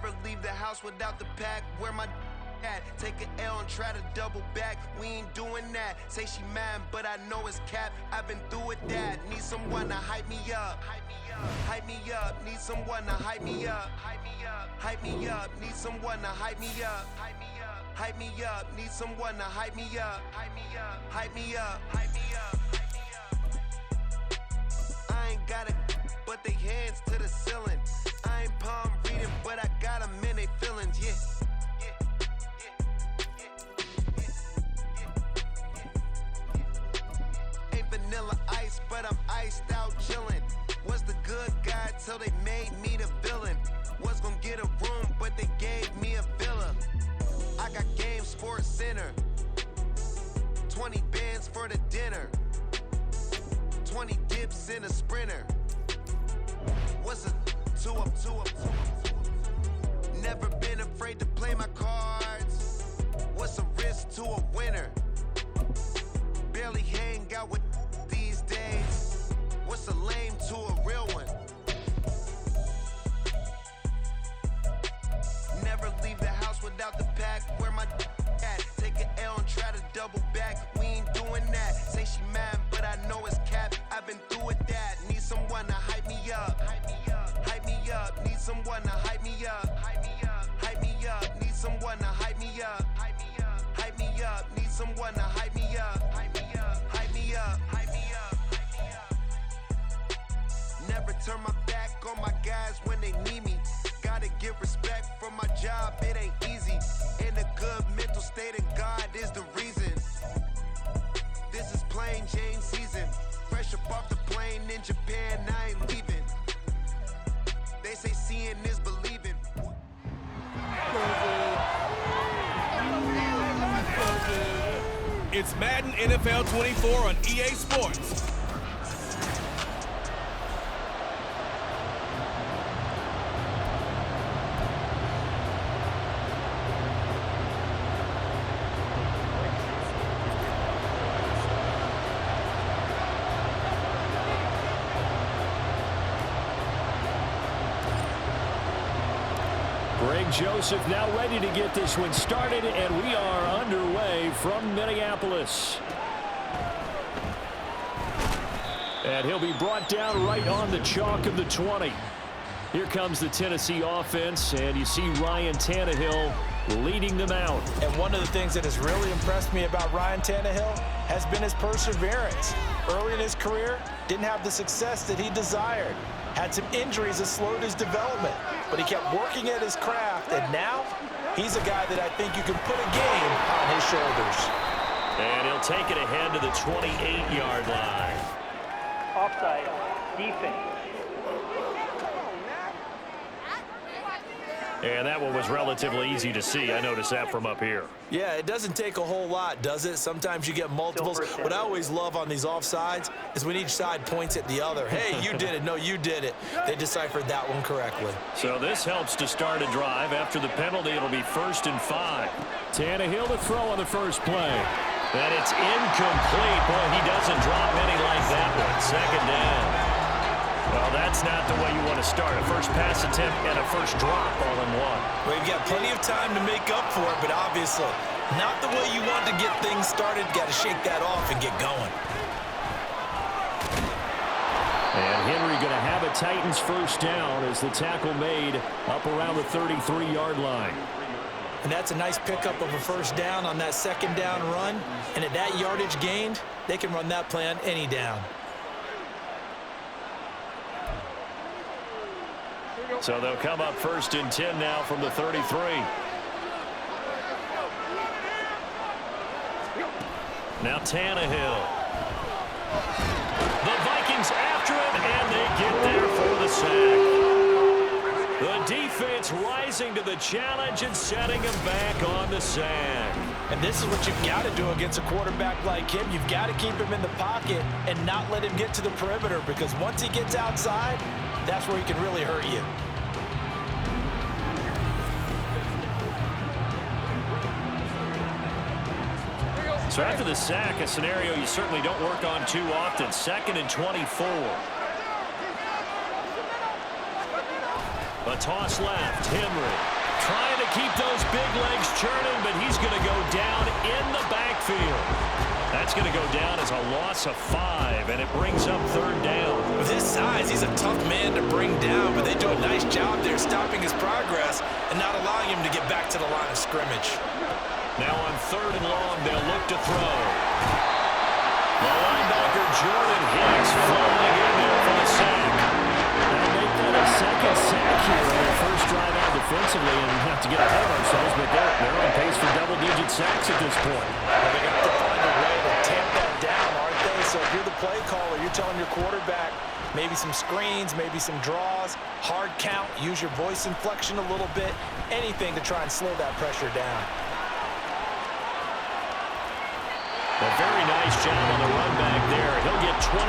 Never leave the house without the pack. Where my at? Take an L and try to double back. We ain't doing that. Say she mad, but I know it's cap. I've been through with that. Need someone to hype me up. Hype me up. Need someone to hype me up. Hype me up. Need someone to hype me up. Hype me up. Need someone to hype me up. Hype me up. Hype me up. Hype me up. I ain't got it, but they hands to the ceiling. I ain't palm reading, but I got them in they feelings, yeah. Ain't vanilla ice, but I'm iced out chillin'. Was the good guy till they made me the villain. Was gonna get a room, but they gave me a villa. I got game Sports Center. 20 bands for the dinner. 20 dips in a sprinter. What's a 2 up? Never been afraid to play my cards. What's a risk to a winner? Barely hang out with these days. What's a lame to a real one? Never leave the house without the pack. Where my at? Take an L and try to double back. We ain't doing that. Say she mad, but I know it's cap. I've been through with that. Need someone to hype me up. Hype me up. Need someone to hype me up. Hype me up. Need someone to hype me up. Hype me up. Need someone to hype me up. Hype me up. Never turn my back on my guys when they need me. Gotta give respect for my job, it ain't easy. In a good mental state and God is the reason. This is plain Jane season. Fresh up off the plane in Japan, I ain't leaving. They say seeing is believing. It's Madden NFL 24 on EA Sports. Greg Joseph now ready to get this one started, and we are underway from Minneapolis. And he'll be brought down right on the chalk of the 20. Here comes the Tennessee offense, and you see Ryan Tannehill leading them out. And one of the things that has really impressed me about Ryan Tannehill has been his perseverance. Early in his career, didn't have the success that he desired. Had some injuries that slowed his development, but he kept working at his craft, and now he's a guy that I think you can put a game on his shoulders. And he'll take it ahead to the 28-yard line. Offside, defense. And that one was relatively easy to see. I noticed that from up here. Yeah, it doesn't take a whole lot, does it? Sometimes you get multiples. What I always love on these offsides is when each side points at the other. Hey, you did it. No, you did it. They deciphered that one correctly. So this helps to start a drive. After the penalty, it'll be 1st and 5. Tannehill to throw on the first play. And it's incomplete. Boy, he doesn't drop many like that one. 2nd down. Well, that's not the way you want to start. A first pass attempt and a first drop all in one. Well, you've got plenty of time to make up for it, but obviously not the way you want to get things started. Got to shake that off and get going. And Henry going to have a Titans first down as the tackle made up around the 33-yard line. And that's a nice pickup of a first down on that 2nd down run. And at that yardage gained, they can run that play on any down. So they'll come up 1st and 10 now from the 33. Now Tannehill. The Vikings after him, and they get there for the sack. The defense rising to the challenge and setting him back on the sack. And this is what you've got to do against a quarterback like him. You've got to keep him in the pocket and not let him get to the perimeter, because once he gets outside, that's where he can really hurt you. So after the sack, a scenario you certainly don't work on too often. 2nd and 24. A toss left. Henry. Trying to keep those big legs churning, but he's going to go down in the backfield. That's going to go down as a loss of 5, and it brings up 3rd down. With his size, he's a tough man to bring down, but they do a nice job there stopping his progress and not allowing him to get back to the line of scrimmage. Now on 3rd and long, they'll look to throw. The linebacker, Jordan Hicks, flying in there for the sack. They'll make that a 2nd sack here on their first drive out defensively, and we have to get ahead of ourselves, but they're on pace for double-digit sacks at this point. Well, they got to find a way to tamp that down, aren't they? So if you're the play caller, you're telling your quarterback maybe some screens, maybe some draws, hard count, use your voice inflection a little bit, anything to try and slow that pressure down. A very nice job on the run back there. He'll get 23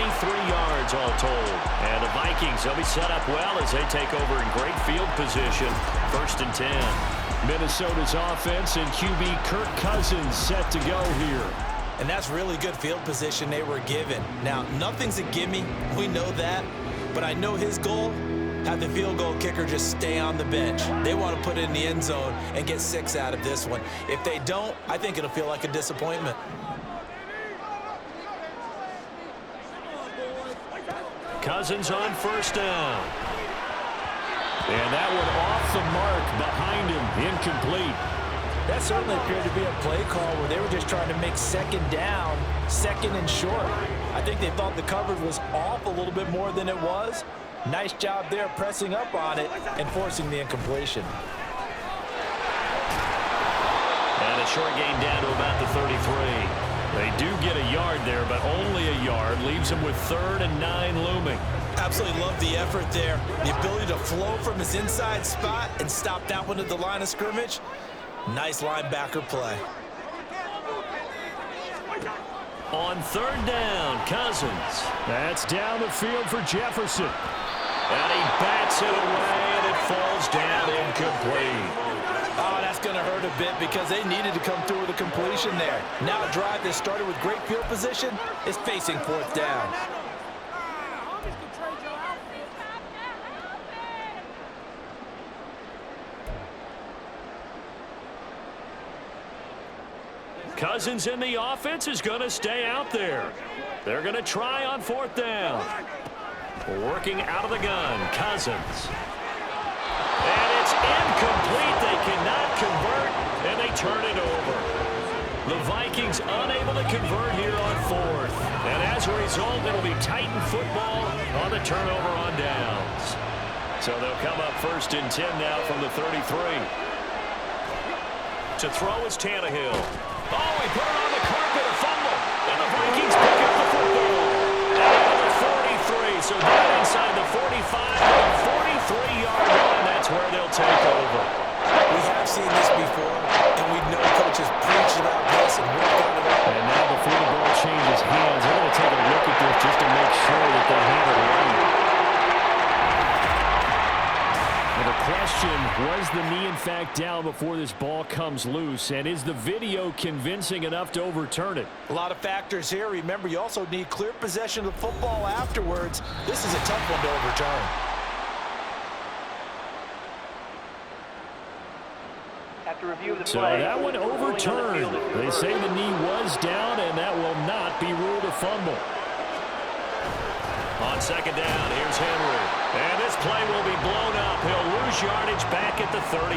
yards all told. And the Vikings, they'll be set up well as they take over in great field position. 1st and 10. Minnesota's offense and QB Kirk Cousins set to go here. And that's really good field position they were given. Now, nothing's a gimme. We know that. But I know his goal, have the field goal kicker just stay on the bench. They want to put it in the end zone and get 6 out of this one. If they don't, I think it'll feel like a disappointment. Cousins on 1st down. And that one off the mark behind him, incomplete. That certainly appeared to be a play call where they were just trying to make 2nd down, 2nd and short. I think they thought the coverage was off a little bit more than it was. Nice job there pressing up on it and forcing the incompletion. And a short gain down to about the 33. They do get a yard there, but only a yard. Leaves them with 3rd and 9 looming. Absolutely love the effort there. The ability to flow from his inside spot and stop that one at the line of scrimmage. Nice linebacker play. On 3rd down, Cousins. That's down the field for Jefferson. And he bats it away, and it falls down incomplete. Oh, that's going to hurt a bit because they needed to come through with a completion there. Now a drive that started with great field position is facing 4th down. Cousins in the offense is going to stay out there. They're going to try on 4th down. Working out of the gun, Cousins. And it's incomplete. They cannot convert, and they turn it over. The Vikings unable to convert here on 4th. And as a result, it'll be Titan football on the turnover on downs. So they'll come up 1st and 10 now from the 33. To throw is Tannehill. Oh, he put it on the carpet, a fumble. And the Vikings pick up the football. And the 43, so down inside the 45, the 43-yard line, that's where they'll take over. We have seen this before, and we know coaches preach about this and work on it. And now before the ball changes hands, they're going to take a look at this just to make sure that they have it right. And the question, was the knee in fact down before this ball comes loose? And is the video convincing enough to overturn it? A lot of factors here. Remember, you also need clear possession of the football afterwards. This is a tough one to overturn. After review of the So play, that one overturned. They say the knee was down, and that will not be ruled a fumble. On 2nd down, here's Henry. And this play will be blown up. He'll lose yardage back at the 38.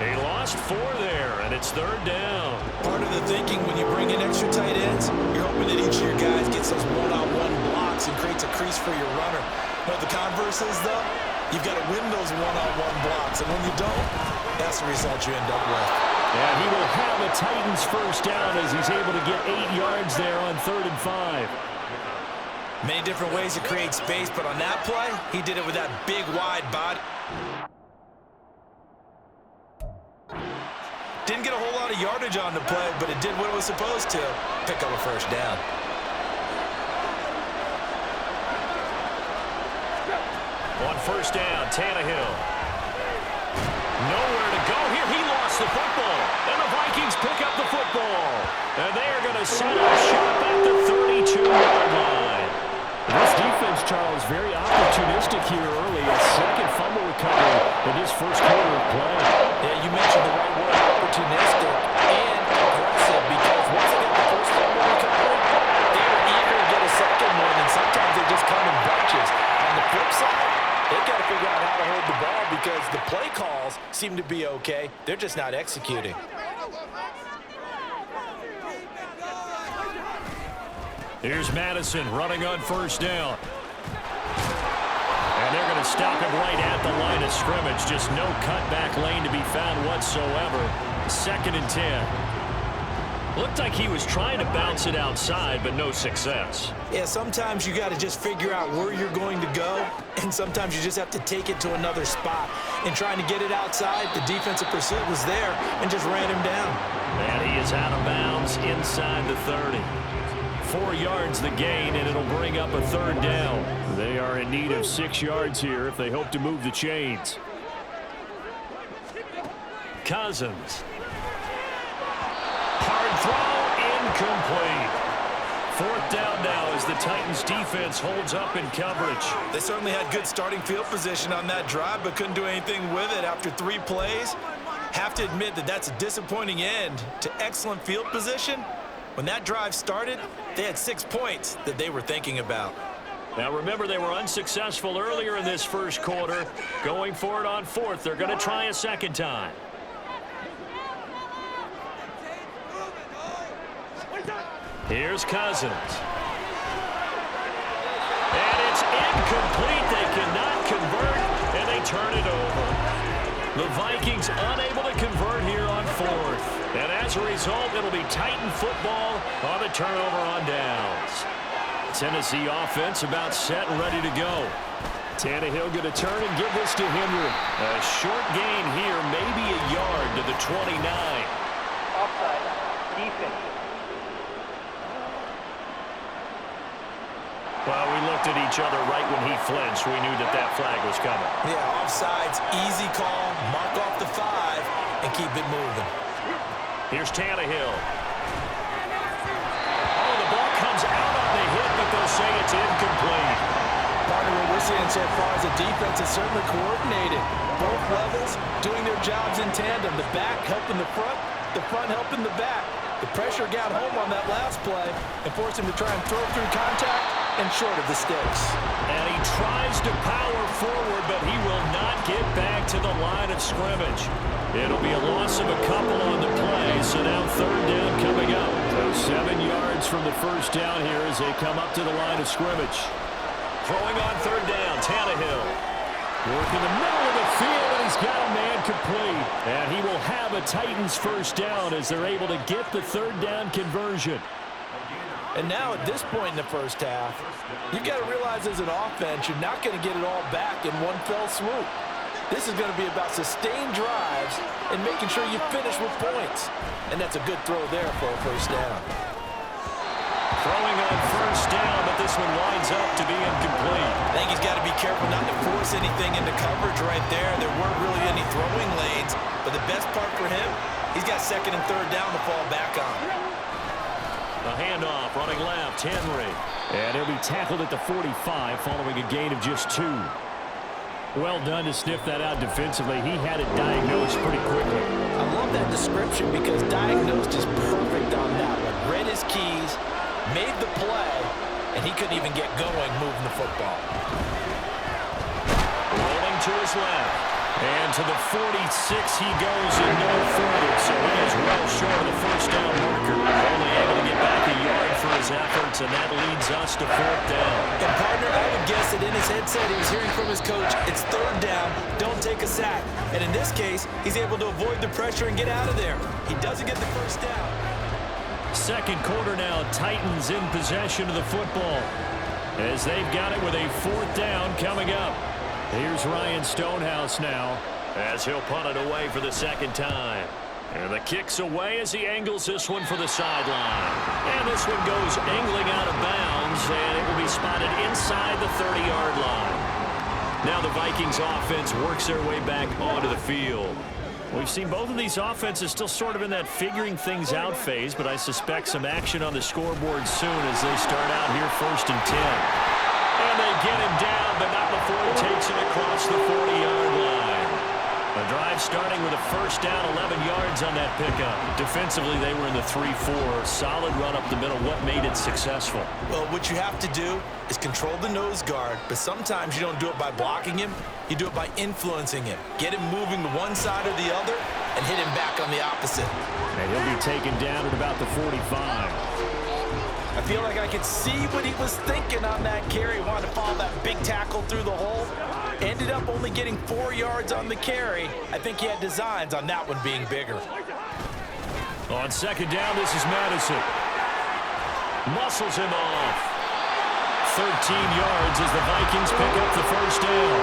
He lost 4 there, and it's 3rd down. Part of the thinking when you bring in extra tight ends, you're hoping that each of your guys gets those one-on-one blocks and creates a crease for your runner. But the converse is, though, you've got to win those one-on-one blocks. And when you don't, that's the result you end up with. And he will have the Titans 1st down as he's able to get 8 yards there on 3rd and 5. Many different ways to create space, but on that play, he did it with that big, wide body. Didn't get a whole lot of yardage on the play, but it did what it was supposed to. Pick up a 1st down. On 1st down, Tannehill. Nowhere to go here. He lost the football. And the Vikings pick up the football. And they are going to set up shop at the 32-yard line. This defense, Charles, very opportunistic here early. A second fumble recovery in his first quarter of play. Yeah, you mentioned the right word, opportunistic and aggressive, because once they get the first fumble recovery, they were eager to get a second one, and sometimes they just come in bunches. On the flip side, they've got to figure out how to hold the ball because the play calls seem to be okay. They're just not executing. Here's Madison running on first down. And they're going to stop him right at the line of scrimmage. Just no cutback lane to be found whatsoever. 2nd and 10. Looked like he was trying to bounce it outside, but no success. Yeah, sometimes you got to just figure out where you're going to go, and sometimes you just have to take it to another spot. And trying to get it outside, the defensive pursuit was there and just ran him down. And he is out of bounds inside the 30. 4 yards the gain, and it'll bring up a 3rd down. They are in need of 6 yards here if they hope to move the chains. Cousins. Hard throw, incomplete. 4th down now as the Titans defense holds up in coverage. They certainly had good starting field position on that drive, but couldn't do anything with it after 3 plays. Have to admit that that's a disappointing end to excellent field position. When that drive started, they had 6 points that they were thinking about. Now remember, they were unsuccessful earlier in this first quarter. Going for it on 4th. They're going to try a second time. Here's Cousins. And it's incomplete. They cannot convert, and they turn it over. The Vikings unable to convert here on 4th. And as a result, it'll be Titan football on the turnover on downs. Tennessee offense about set and ready to go. Tannehill going to turn and give this to Henry. A short gain here, maybe a yard to the 29. Offside. Defense. Well, we looked at each other right when he flinched. We knew that that flag was coming. Yeah, offsides, easy call, mark off the 5, and keep it moving. Here's Tannehill. Oh, the ball comes out on the hit, but they'll say it's incomplete. Partner, what we're seeing so far is the defense is certainly coordinated. Both levels doing their jobs in tandem. The back helping the front helping the back. The pressure got home on that last play and forced him to try and throw through contact and short of the sticks. And he tries to power forward, but he will not get back to the line of scrimmage. It'll be a loss of a couple on the play, so now 3rd down coming up. So 7 yards from the first down here as they come up to the line of scrimmage. Throwing on 3rd down, Tannehill. Working the middle of the field, and he's got a man complete. And he will have a Titans first down as they're able to get the 3rd down conversion. And now at this point in the first half, you've got to realize as an offense, you're not going to get it all back in one fell swoop. This is going to be about sustained drives and making sure you finish with points. And that's a good throw there for a first down. Throwing on first down, but this one winds up to be incomplete. I think he's got to be careful not to force anything into coverage right there. There weren't really any throwing lanes, but the best part for him, he's got 2nd and 3rd down to fall back on. A handoff, running left, Henry. And he'll be tackled at the 45 following a gain of just 2. Well done to sniff that out defensively. He had it diagnosed pretty quickly. I love that description because diagnosed is perfect on that one. Read his keys, made the play, and he couldn't even get going moving the football. Rolling to his left. And to the 46 he goes and no further. So he is well short of the first down marker. Only able to get back a yard for his efforts, and that leads us to 4th down. And partner, I would guess that in his headset he was hearing from his coach, it's 3rd down, don't take a sack. And in this case, he's able to avoid the pressure and get out of there. He doesn't get the first down. Second quarter now, Titans in possession of the football as they've got it with a 4th down coming up. Here's Ryan Stonehouse now as he'll punt it away for the 2nd time. And the kick's away as he angles this one for the sideline. And this one goes angling out of bounds, and it will be spotted inside the 30-yard line. Now the Vikings offense works their way back onto the field. We've seen both of these offenses still sort of in that figuring things out phase, but I suspect some action on the scoreboard soon as they start out here 1st and 10. they get him down, but not before he takes it across the 40-yard line. A drive starting with a first down, 11 yards on that pickup. Defensively, they were in the 3-4. Solid run up the middle. What made it successful? Well, what you have to do is control the nose guard, but sometimes you don't do it by blocking him. You do it by influencing him. Get him moving to one side or the other and hit him back on the opposite. And he'll be taken down at about the 45. I feel like I could see what he was thinking on that carry. He wanted to follow that big tackle through the hole. Ended up only getting 4 yards on the carry. I think he had designs on that one being bigger. On second down, this is Madison. Muscles him off. 13 yards as the Vikings pick up the first down.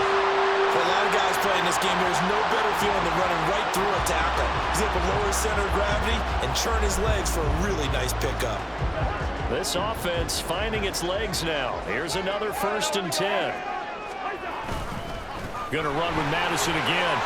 For a lot of guys playing this game, there's no better feeling than running right through a tackle. He's able to lower his center of gravity and churn his legs for a really nice pickup. This offense finding its legs now. Here's another 1st and 10. Going to run with Madison again.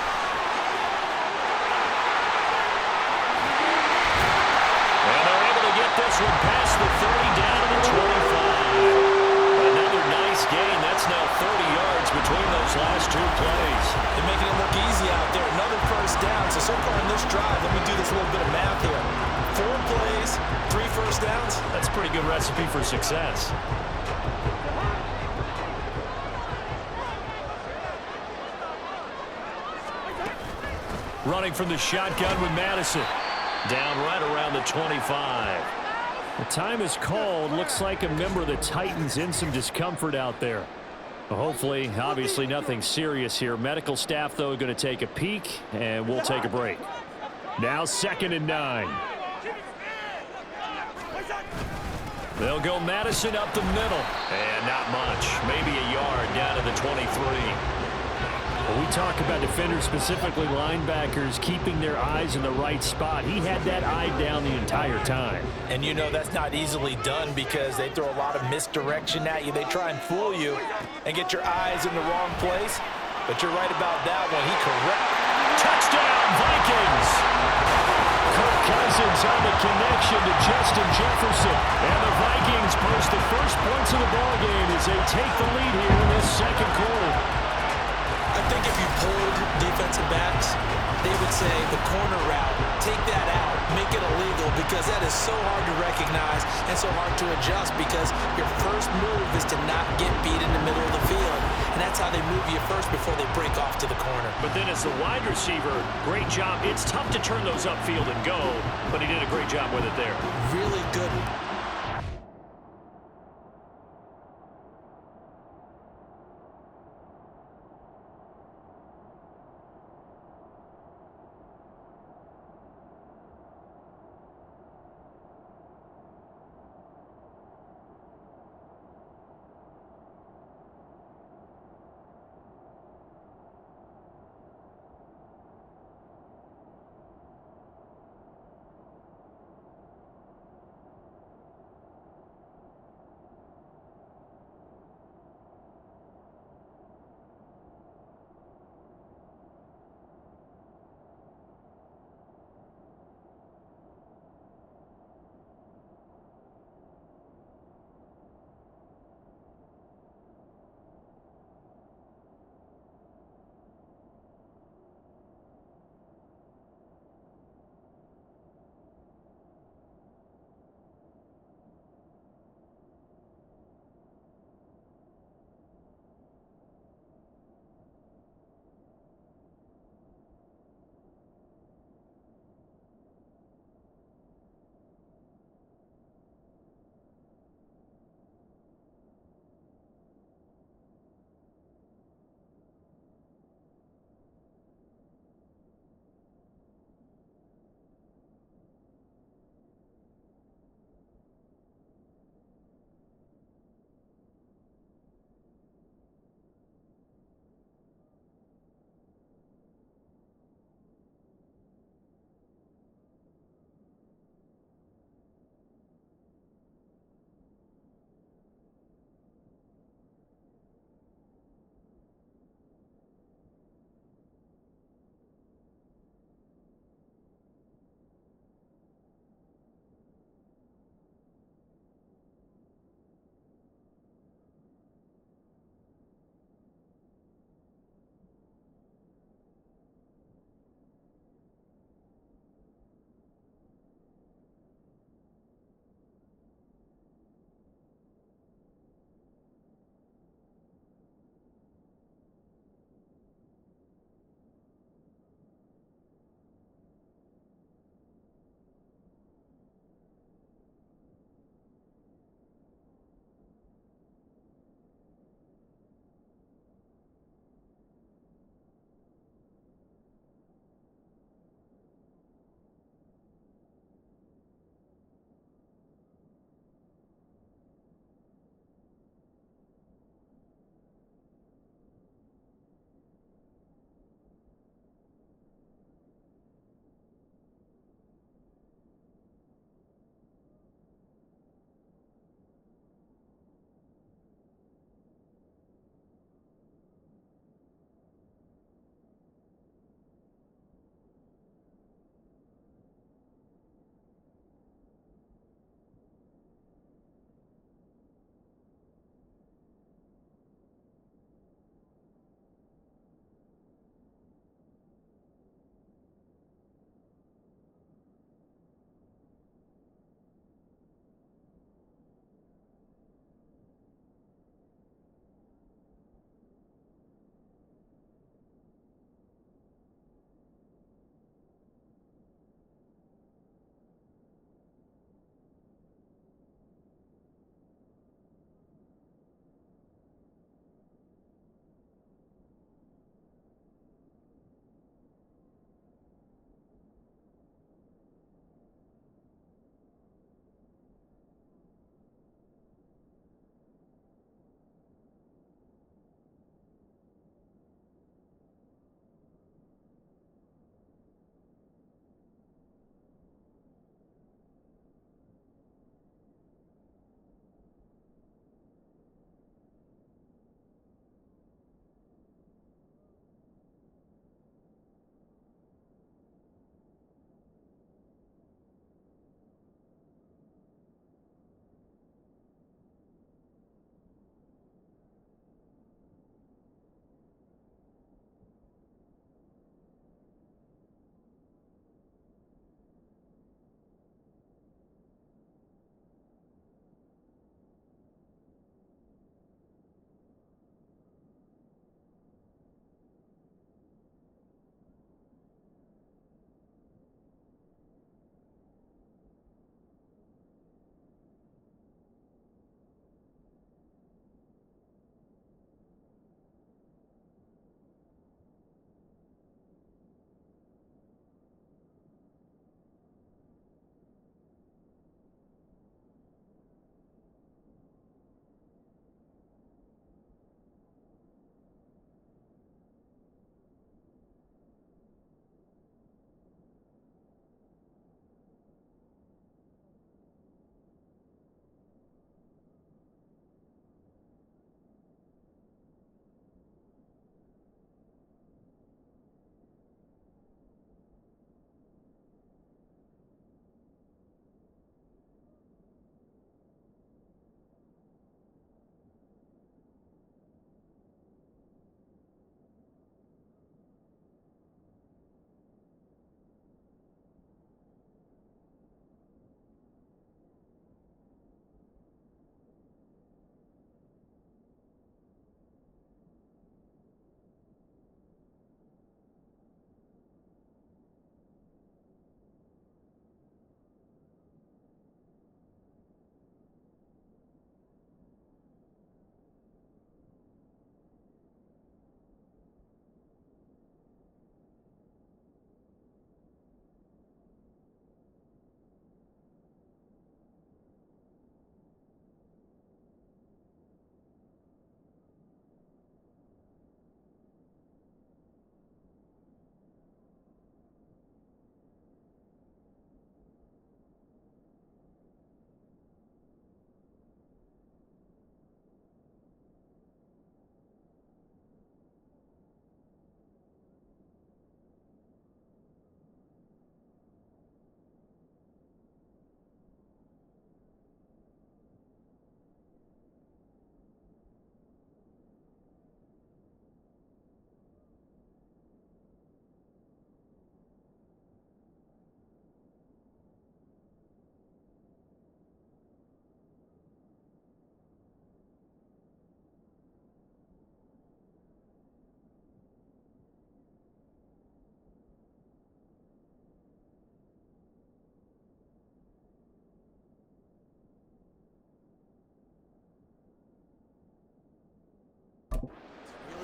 And they're able to get this one past the 30 down to the 25. Another nice gain. That's now 30 yards between those last 2 plays. They're making it look easy out there. Another first down. So far in this drive, let me do this little bit of math here. 4 plays, 3 first downs. That's a pretty good recipe for success. Running from the shotgun with Madison. Down right around the 25. The time is called. Looks like a member of the Titans in some discomfort out there. Well, hopefully, obviously nothing serious here. Medical staff, though, going to take a peek, and we'll take a break. Now 2nd and 9. They'll go Madison up the middle. And not much. Maybe a yard down to the 23. When we talk about defenders, specifically linebackers, keeping their eyes in the right spot, he had that eye down the entire time. And you know that's not easily done because they throw a lot of misdirection at you. They try and fool you and get your eyes in the wrong place. But you're right about that one. He correct. Touchdown, Vikings! Kirk Cousins on the connection to Justin Jefferson. And the Vikings post the first points of the ballgame as they take the lead here in this 2nd quarter. I think if you polled defensive backs, they would say the corner route, take that out, make it illegal, because that is so hard to recognize and so hard to adjust because your first move is to not get beat in the middle of the field. And that's how they move you first before they break off to the corner. But then as the wide receiver, great job. It's tough to turn those upfield and go, but he did a great job with it there. Really good.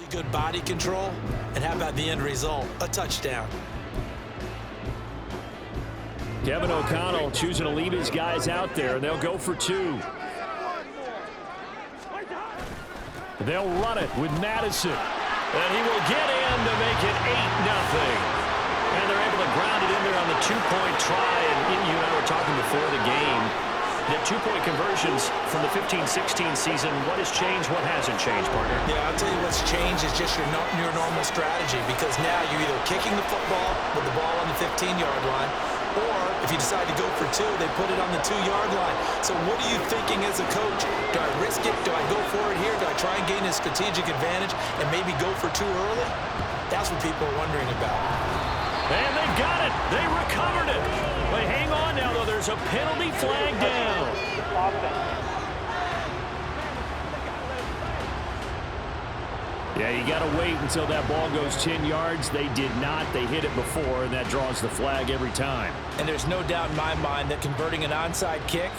Good body control, and how about the end result? A touchdown. Kevin O'Connell choosing to leave his guys out there, and they'll go for 2. They'll run it with Madison. And he will get in to make it 8-0. And they're able to ground it in there on the 2-point try. And you and I were talking before the game. The 2-point conversions from the 15-16 season, what has changed, what hasn't changed, partner? Yeah, I'll tell you what's changed is just your normal strategy, because now you're either kicking the football with the ball on the 15-yard line, or if you decide to go for 2, they put it on the 2-yard line. So what are you thinking as a coach? Do I risk it? Do I go for it here? Do I try and gain a strategic advantage and maybe go for 2 early? That's what people are wondering about. And they've got it. They recovered it. But hang on now, though. There's a penalty flag down. Yeah, you got to wait until that ball goes 10 yards. They did not. They hit it before, and that draws the flag every time. And there's no doubt in my mind that converting an onside kick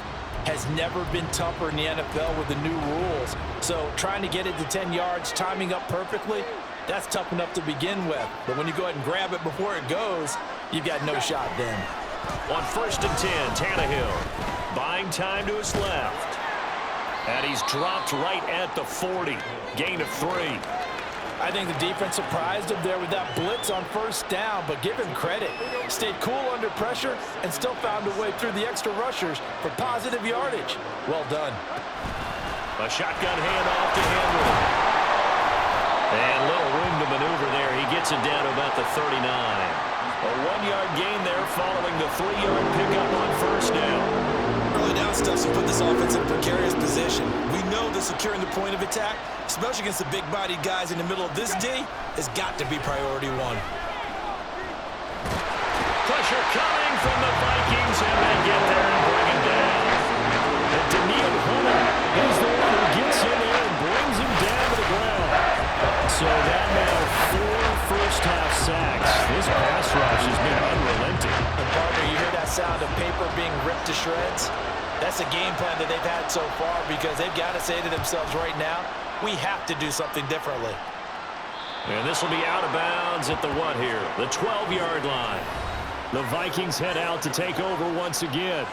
has never been tougher in the NFL with the new rules. So trying to get it to 10 yards, timing up perfectly, that's tough enough to begin with. But when you go ahead and grab it before it goes, you've got no shot then. On 1st and 10, Tannehill buying time to his left. And he's dropped right at the 40. Gain of 3. I think the defense surprised him there with that blitz on 1st down, but give him credit. Stayed cool under pressure and still found a way through the extra rushers for positive yardage. Well done. A shotgun handoff to Henry. And little room to maneuver there. He gets it down to about the 39. A 1-yard gain there following the 3-yard pickup on 1st down. Early down stuff to put this offense in a precarious position. We know that securing the point of attack, especially against the big-bodied guys in the middle of this D, has got to be priority 1. Pressure coming from the Vikings, and they get there and bring him down. And Daniil Hunter is the one who gets in there and brings him down to the ground. So that now 4 first-half sacks. This pass rush has been unrelenting. And partner, you hear that sound of paper being ripped to shreds? That's a game plan that they've had so far, because they've got to say to themselves right now, we have to do something differently. And this will be out of bounds at the what here? The 12-yard line. The Vikings head out to take over once again.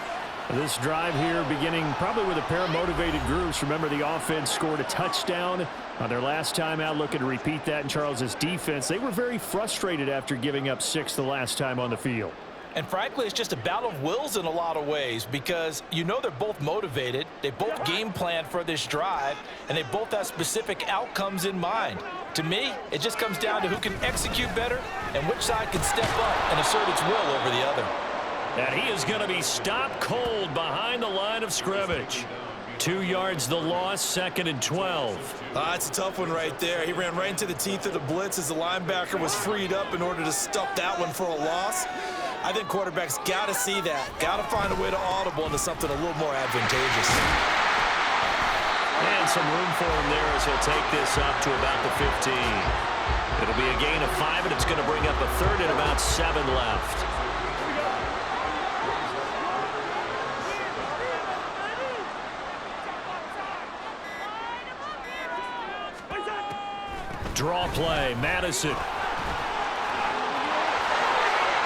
This drive here beginning probably with a pair of motivated groups. Remember, the offense scored a touchdown on their last time out, looking to repeat that in Charles's defense. They were very frustrated after giving up 6 the last time on the field. And frankly, it's just a battle of wills in a lot of ways, because you know they're both motivated, they both game plan for this drive, and they both have specific outcomes in mind. To me, it just comes down to who can execute better and which side can step up and assert its will over the other. And he is going to be stopped cold behind the line of scrimmage. 2 yards the loss, 2nd and 12. That's a tough one right there. He ran right into the teeth of the blitz as the linebacker was freed up in order to stuff that one for a loss. I think quarterbacks got to see that. Got to find a way to audible into something a little more advantageous. And some room for him there as he'll take this up to about the 15. It'll be a gain of 5, and it's going to bring up a 3rd and about 7 left. Draw play, Madison.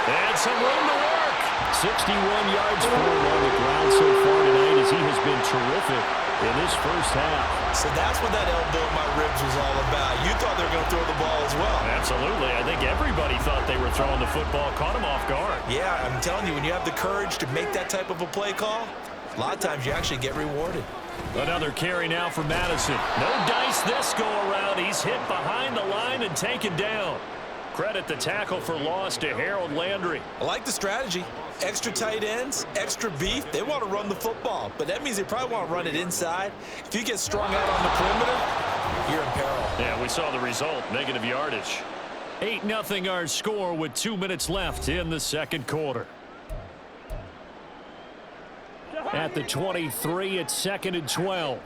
And some room to work. 61 yards for him on the ground so far tonight, as he has been terrific in this first half. So that's what that elbow in my ribs was all about. You thought they were going to throw the ball as well. Absolutely. I think everybody thought they were throwing the football, caught him off guard. Yeah, I'm telling you, when you have the courage to make that type of a play call, a lot of times you actually get rewarded. Another carry now for Madison. No dice this go around. He's hit behind the line and taken down. Credit the tackle for loss to Harold Landry. I like the strategy. Extra tight ends, extra beef. They want to run the football, but that means they probably want to run it inside. If you get strung out on the perimeter, you're in peril. Yeah, we saw the result, negative yardage. 8-0 our score with 2 minutes left in the second quarter. At the 23, it's 2nd and 12.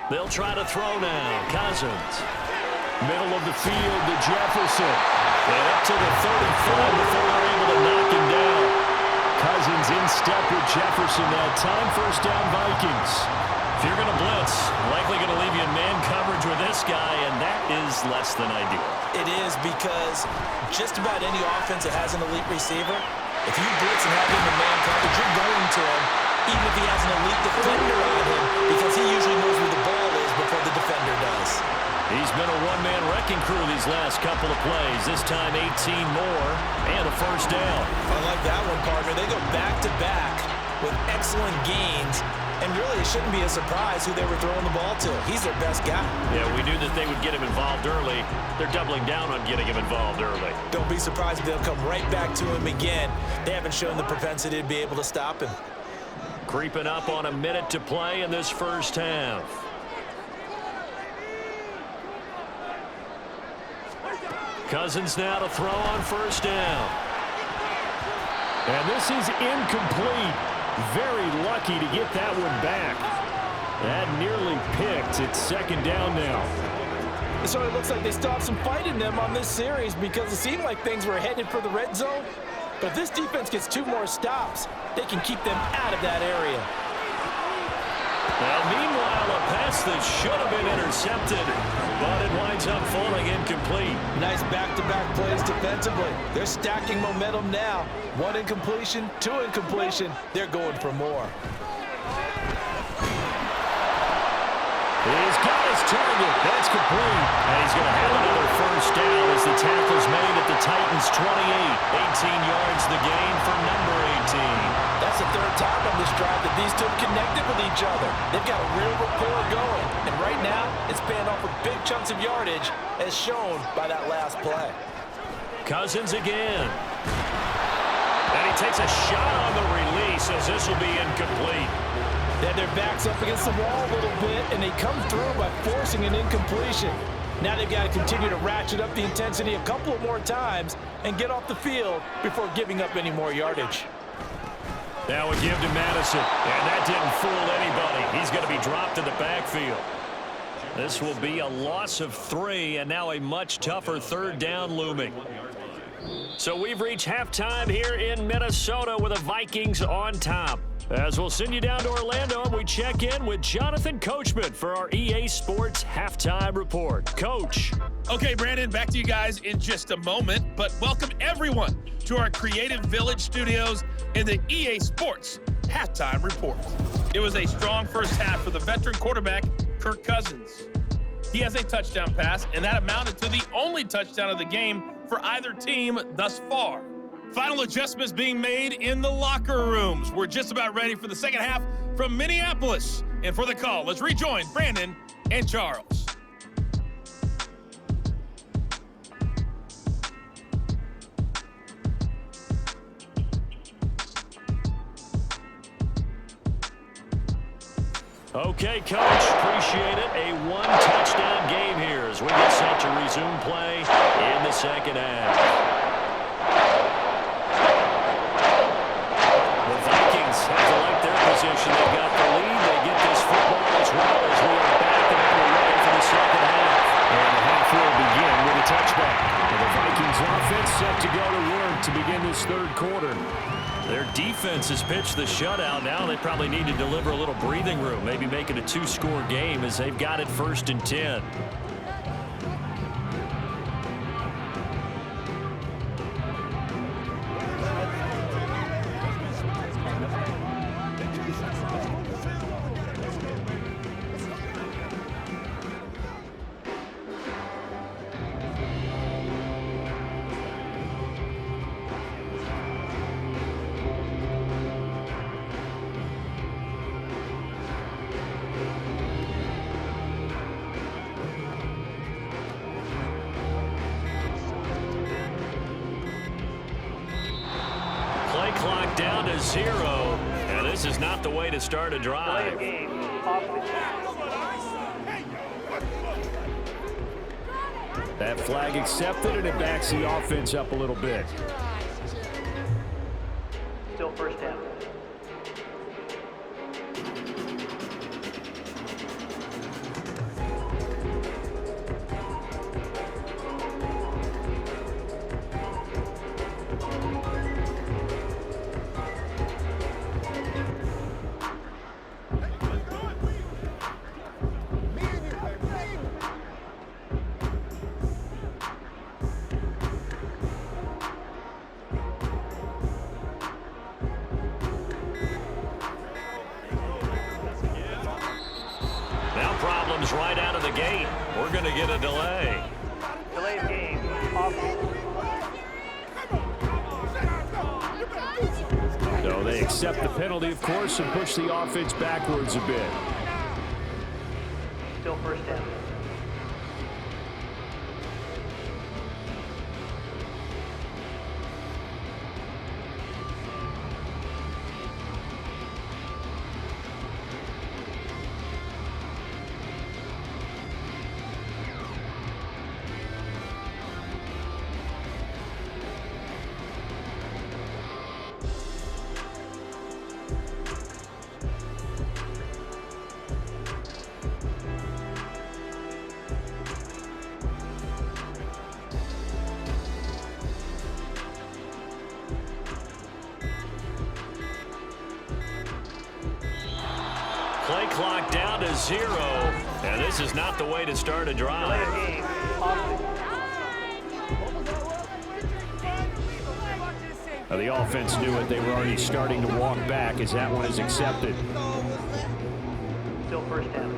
They'll try to throw now. Cousins. Middle of the field to Jefferson. And up to the 35 before they're able to knock him down. Cousins step with Jefferson that time. First down, Vikings. If you're going to blitz, likely going to leave you in man coverage with this guy, and that is less than ideal. It is, because just about any offense that has an elite receiver, if you blitz and have him in man coverage, you're going to him, even if he has an elite defender on him, because he usually knows where the ball is before the defender does. He's been a one-man wrecking crew these last couple of plays. This time 18 more and a first down. I like that one, partner. They go back-to-back with excellent gains, and really it shouldn't be a surprise who they were throwing the ball to. He's their best guy. Yeah, we knew that they would get him involved early. They're doubling down on getting him involved early. Don't be surprised if they'll come right back to him again. They haven't shown the propensity to be able to stop him. Creeping up on a minute to play in this first half. Cousins now to throw on first down. And this is incomplete. Very lucky to get that one back. That nearly picked. It's second down now. So it looks like they still have some fight in them on this series, because it seemed like things were headed for the red zone. But if this defense gets 2 more stops, they can keep them out of that area. Now, meanwhile, a pass that should have been intercepted, but it winds up falling incomplete. Nice back-to-back plays defensively. They're stacking momentum now. 1 incompletion, 2 incompletion. They're going for more. He's got his target. That's complete. And he's going to have another first down as the tackle's made at the Titans' 28. 18 yards the gain for number 18. That's the 3rd time on this drive that these two have connected with each other. They've got a real rapport going. And right now, it's paying off with big chunks of yardage, as shown by that last play. Cousins again. And he takes a shot on the release, as this will be incomplete. They had their backs up against the wall a little bit, and they come through by forcing an incompletion. Now they've got to continue to ratchet up the intensity a couple of more times and get off the field before giving up any more yardage. Now a give to Madison, and that didn't fool anybody. He's going to be dropped in the backfield. This will be a loss of 3, and now a much tougher 3rd down looming. So we've reached halftime here in Minnesota with the Vikings on top. As we'll send you down to Orlando, and we check in with Jonathan Coachman for our EA Sports Halftime Report. Coach. Okay, Brandon, back to you guys in just a moment, but welcome everyone to our Creative Village studios in the EA Sports Halftime Report. It was a strong first half for the veteran quarterback, Kirk Cousins. He has a touchdown pass, and that amounted to the only touchdown of the game for either team thus far. Final adjustments being made in the locker rooms. We're just about ready for the second half from Minneapolis. And for the call, let's rejoin Brandon and Charles. Okay, Coach, appreciate it. A 1-touchdown game here as we get set to resume play in the second half. The Vikings have to like their position. They've got the lead. They get this football as well as we are back and underway for the second half. And the half will begin with a touchback. And the Vikings offense set to go to work to begin this 3rd quarter. Their defense has pitched the shutout. Now they probably need to deliver a little breathing room, maybe make it a 2-score game as they've got it 1st and 10. Clock down to 0, and this is not the way to start a drive. That flag accepted, and it backs the offense up a little bit. Still first down. gate. We're going to get a delay. Delay of game. Offense. So they accept the penalty, of course, and push the offense backwards a bit. Still first down. Play clock down to 0. And this is not the way to start a Delay drive. of game. Offense. The offense knew it. They were already starting to walk back as that one is accepted. Still first down.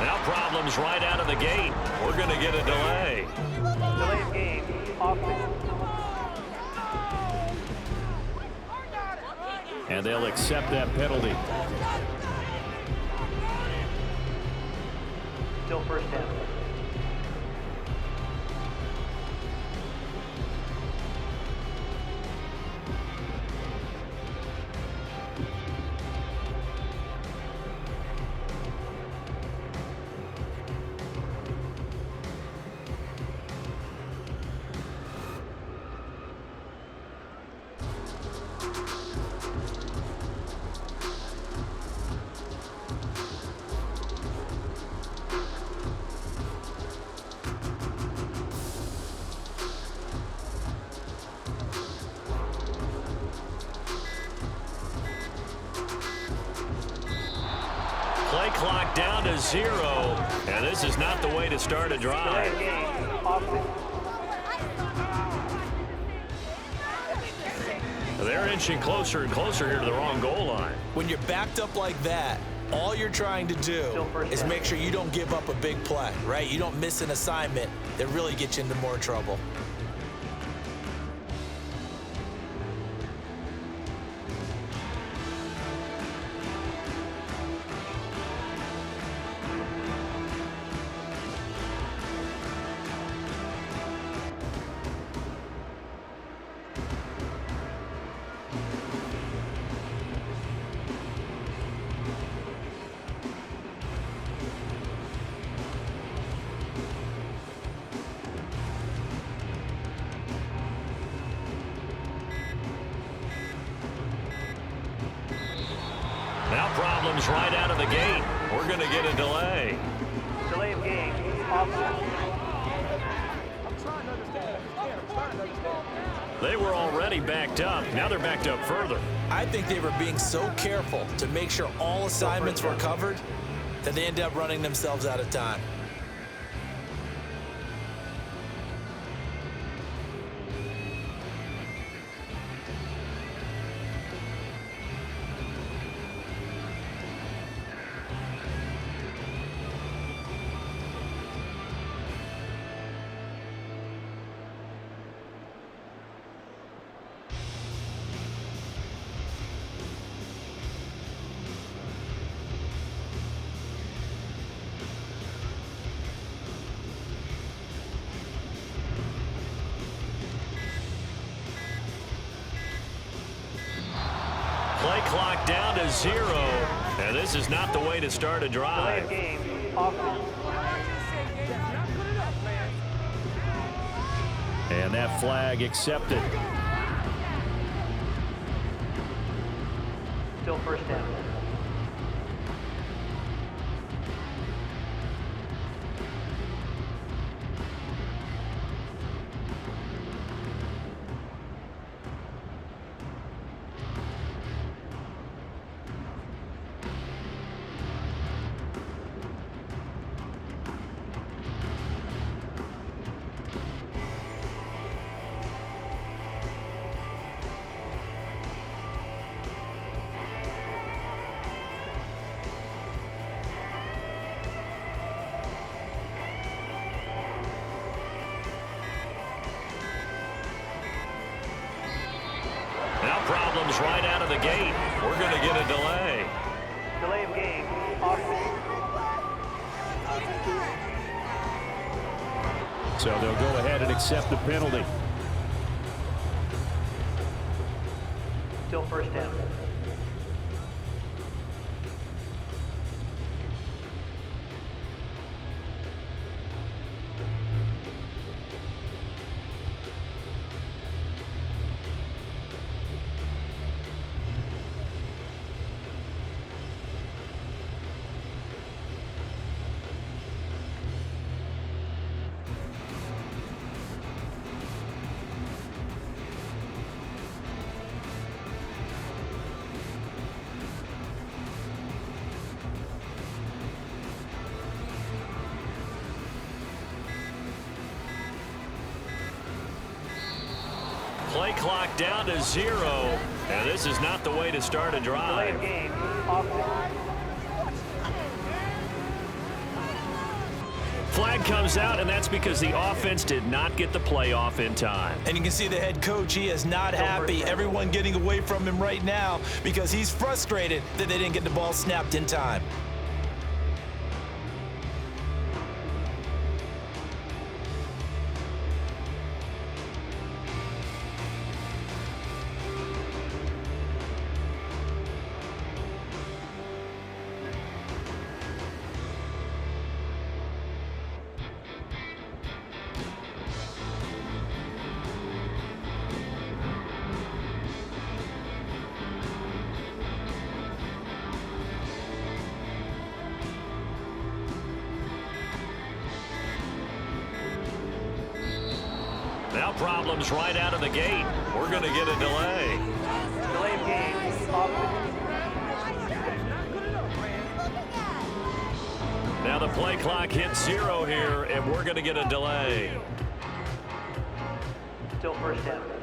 Now problems right out of the gate. We're going to get a delay. Delay of game. Offense. And they'll accept that penalty. Still first down. Play clock down to 0. And this is not the way to start a Delay drive. of game. Offense. They're inching closer and closer here to the wrong goal line. When you're backed up like that, all you're trying to do is make sure you don't give up a big play, right? You don't miss an assignment that really gets you into more trouble. Now problems right out of the gate. We're going to get a delay. Delay of game. Offense. They were already backed up. Now they're backed up further. I think they were being so careful to make sure all assignments were covered that they ended up running themselves out of time. Play clock down to 0. And this is not the way to start a Delay drive. of game. Offense. And that flag accepted. Still first down. Now problems right out of the gate. We're going to get a delay. Delay of game. Offense. So they'll go ahead and accept the penalty. Still first down. Play clock down to 0. And this is not the way to start a Delay drive. of game. Offense. Flag comes out, and that's because the offense did not get the play off in time. And you can see the head coach, he is not happy. Everyone getting away from him right now because he's frustrated that they didn't get the ball snapped in time. Now problems right out of the gate. We're going to get a delay. Delay of game. Offense. Now the play clock hits 0 here, and we're going to get a delay. Still first down.